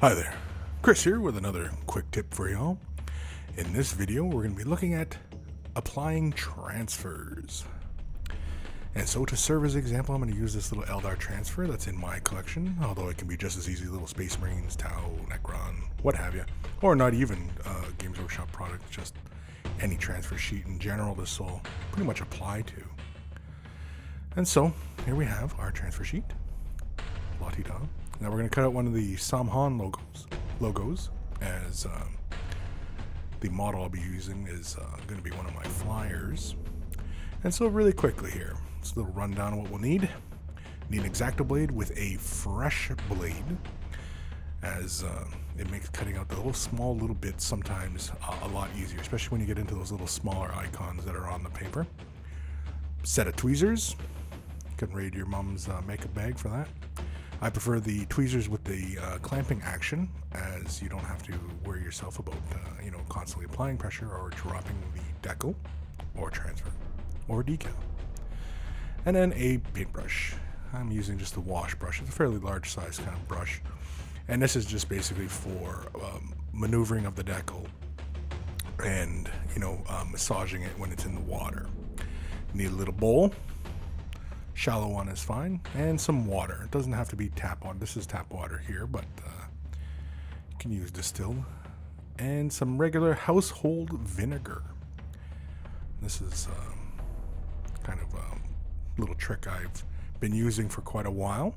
Hi there, Kris here with another quick tip for y'all. In this video, we're going to be looking at applying transfers. And so to serve as an example, I'm going to use this little Eldar transfer that's in my collection, although it can be just as easy, little Space Marines, Tau, Necron, what have you, or not even Games Workshop product, just any transfer sheet in general this will pretty much apply to. And so here we have our transfer sheet. La-ti-da. Now we're going to cut out one of the Samhan logos as the model I'll be using is going to be one of my flyers. And so really quickly here, just a little rundown of what we'll need. Need an X-Acto blade with a fresh blade, as it makes cutting out the little small little bits sometimes a lot easier, especially when you get into those little smaller icons that are on the paper. Set of tweezers. You can raid your mom's makeup bag for that. I prefer the tweezers with the clamping action, as you don't have to worry yourself about constantly applying pressure or dropping the decal or transfer or decal. And then a paintbrush. I'm using just a wash brush. It's a fairly large size kind of brush, and this is just basically for maneuvering of the decal and massaging it when it's in the water. Need a little bowl. Shallow one is fine, and some water. It doesn't have to be tap water. This is tap water here, but you can use distilled. And some regular household vinegar. This is kind of a little trick I've been using for quite a while.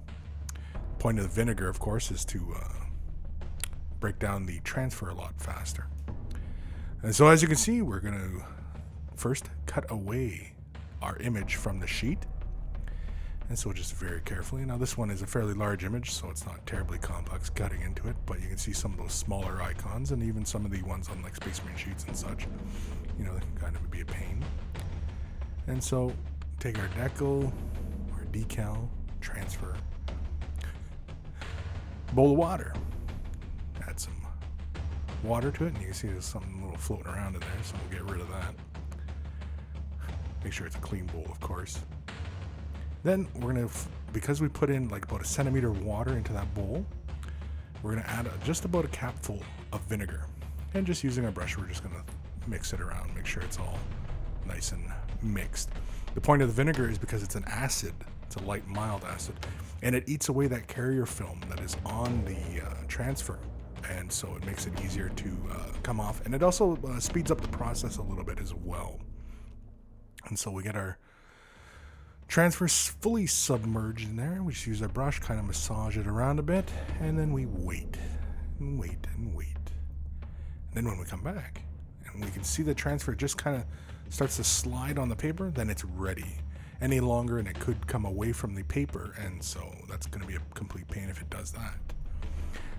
The point of the vinegar, of course, is to break down the transfer a lot faster. And so as you can see, we're going to first cut away our image from the sheet. And so just very carefully. Now this one is a fairly large image, so it's not terribly complex cutting into it, but you can see some of those smaller icons and even some of the ones on like Space Marine sheets and such. They can kind of be a pain. And so take our decal, our decal, transfer, bowl of water. Add some water to it, and you can see there's something a little floating around in there, so we'll get rid of that. Make sure it's a clean bowl, of course. Then we're going to, because we put in like about a centimeter of water into that bowl, we're going to add just about a capful of vinegar. And just using our brush, we're just going to mix it around, make sure it's all nice and mixed. The point of the vinegar is because it's an acid, it's a light, mild acid, and it eats away that carrier film that is on the transfer. And so it makes it easier to come off. And it also speeds up the process a little bit as well. And so we get our transfer fully submerged in there. We just use our brush, kind of massage it around a bit, and then we wait and wait and wait. And then when we come back and we can see the transfer just kind of starts to slide on the paper, then it's ready. Any longer and it could come away from the paper, and so that's going to be a complete pain if it does that.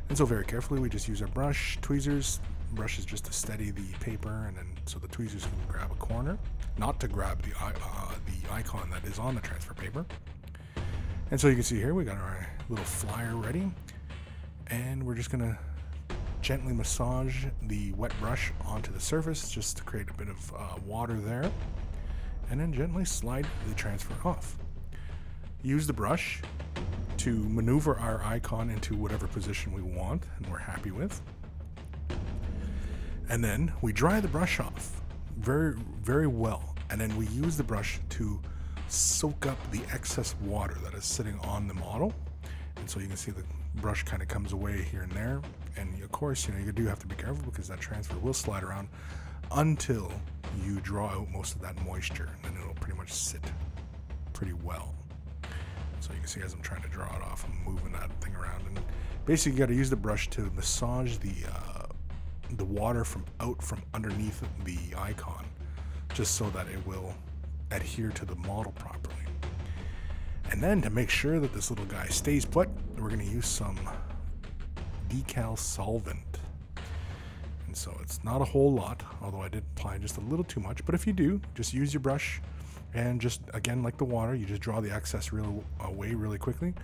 And so very carefully we just use our brush, tweezers. Brush is just to steady the paper, and then so the tweezers can grab a corner, not to grab the icon that is on the transfer paper. And so you can see here we got our little flyer ready, and we're just gonna gently massage the wet brush onto the surface just to create a bit of water there, and then gently slide the transfer off. Use the brush to maneuver our icon into whatever position we want and we're happy with. And then we dry the brush off very, very well. And then we use the brush to soak up the excess water that is sitting on the model. And so you can see the brush kind of comes away here and there. And of course, you do have to be careful because that transfer will slide around until you draw out most of that moisture. And then it'll pretty much sit pretty well. So you can see as I'm trying to draw it off, I'm moving that thing around. And basically you got to use the brush to massage the water from underneath the icon, just so that it will adhere to the model properly. And then to make sure that this little guy stays put, we're going to use some decal solvent. And so it's not a whole lot, although I did apply just a little too much, but if you do, just use your brush and just, again, like the water, you just draw the excess away really quickly.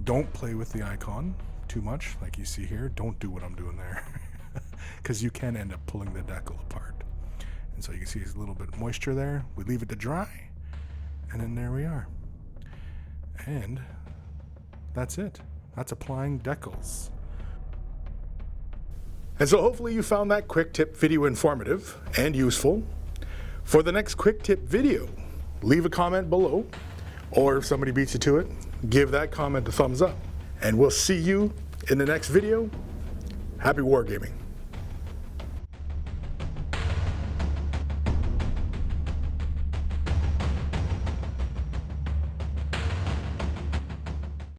Don't play with the icon too much, like you see here. Don't do what I'm doing there. Because you can end up pulling the decal apart. And so you can see there's a little bit of moisture there. We leave it to dry, and then there we are. And that's it. That's applying decals. And so hopefully you found that quick tip video informative and useful. For the next quick tip video, leave a comment below, or if somebody beats you to it, give that comment a thumbs up. And we'll see you in the next video. Happy wargaming.